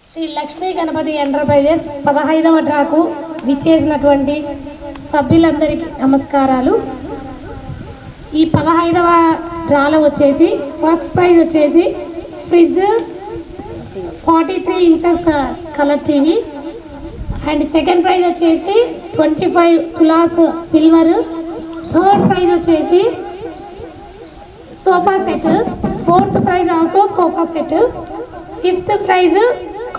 Shri Lakshmi Ganapati enterprises 15వ ట్రాకు విచ్చేసినటువంటి సభ్యులందరికీ నమస్కారాలు. ఈ 15వ డ్రాలో వచ్చేసి ఫస్ట్ ప్రైజ్ వచ్చేసి fridge 43 inches colour TV and second prize వచ్చేసి 25 తులాస్ సిల్వర్. థర్డ్ ప్రైజ్ వచ్చేసి sofa set. Fourth prize also sofa set. Fifth prize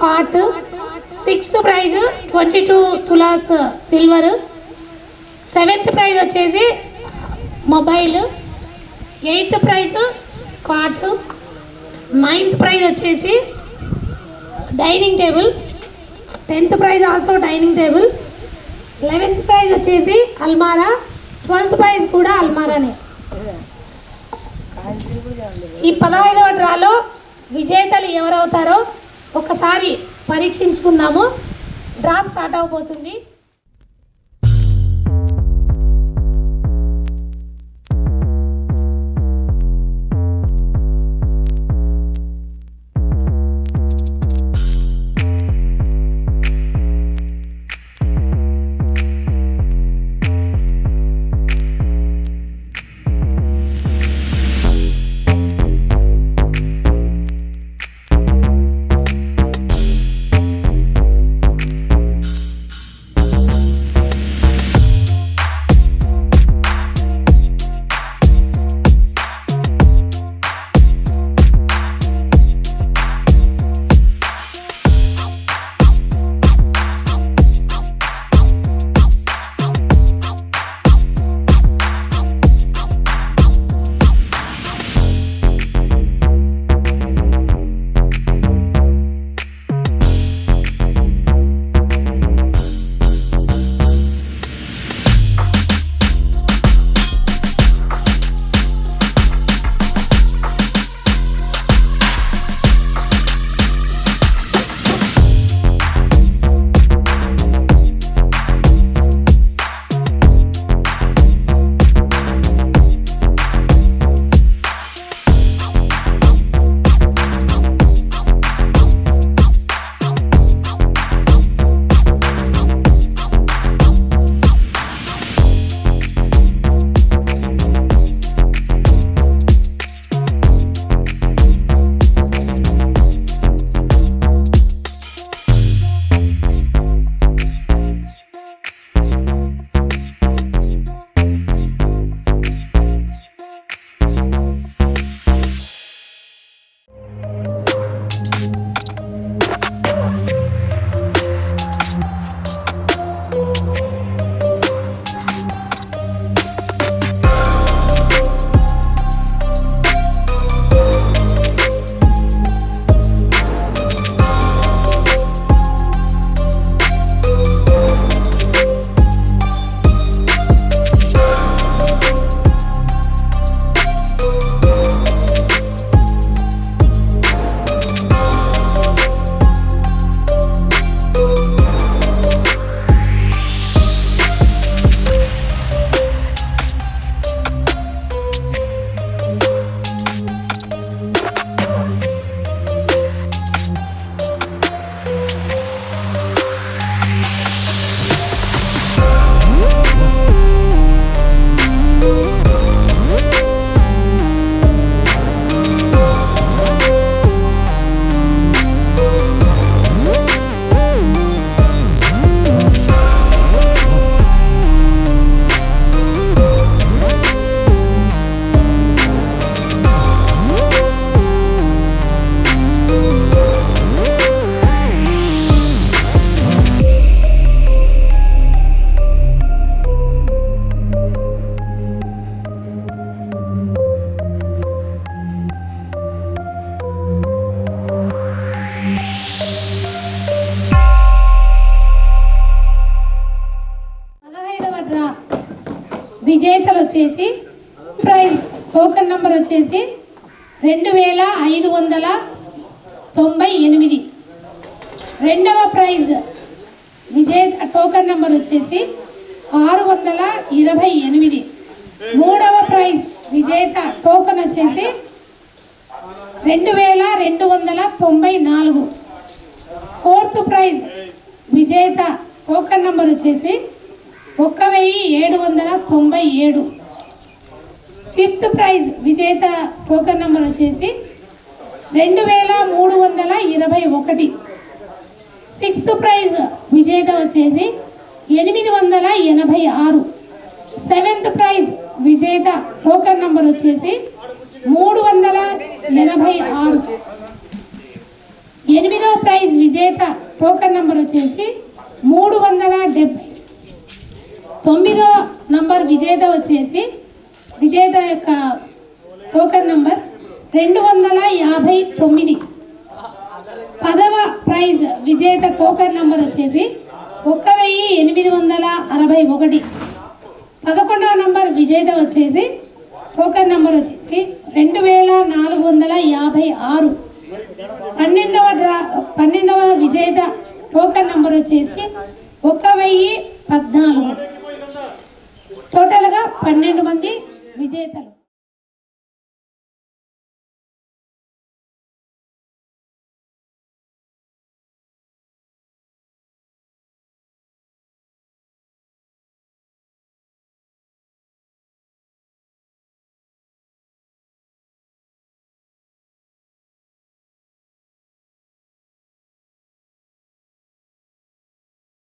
cot. Sixth prize 22 తులాస్ సిల్వర్. సెవెంత్ ప్రైజ్ వచ్చేసి mobile. Eighth prize cot. Ninth prize వచ్చేసి dining table. 10th prize also dining table. 11th prize వచ్చేసి అల్మారా. 12th praise కూడా అల్మారానే. ఈ 15వ డ్రాలో విజేతలు ఎవరవుతారో ఒకసారి పరీక్షించుకుందాము. డ్రా స్టార్ట్ అవబోతుంది. విజేతలు వచ్చేసి ప్రైజ్ టోకెన్ నెంబర్ వచ్చేసి 2598. రెండవ ప్రైజ్ విజేత టోకెన్ నెంబర్ వచ్చేసి 628. మూడవ ప్రైజ్ విజేత టోకెన్ వచ్చేసి 2294. ఫోర్త్ ప్రైజ్ విజేత టోకెన్ నెంబర్ వచ్చేసి 1797. ఫిఫ్త్ ప్రైజ్ విజేత టోకెన్ నెంబర్ వచ్చేసి 2321. సిక్స్త్ ప్రైజ్ విజేత వచ్చేసి 886. సెవెంత్ ప్రైజ్ విజేత టోకెన్ నంబర్ వచ్చేసి 386. ఎనిమిదవ ప్రైజ్ విజేత టోకెన్ నంబర్ వచ్చేసి 370. తొమ్మిదవ నంబర్ విజేత వచ్చేసి విజేత యొక్క టోకెన్ నంబర్ 259. పదవ ప్రైజ్ విజేత టోకెన్ నంబర్ వచ్చేసి 1861. 11వ నంబర్ విజేత వచ్చేసి టోకెన్ నంబర్ వచ్చేసి 2456. 12వ విజేత టోకెన్ నంబర్ వచ్చేసి 1014. టోటల్గా 12 మంది విజేతలు.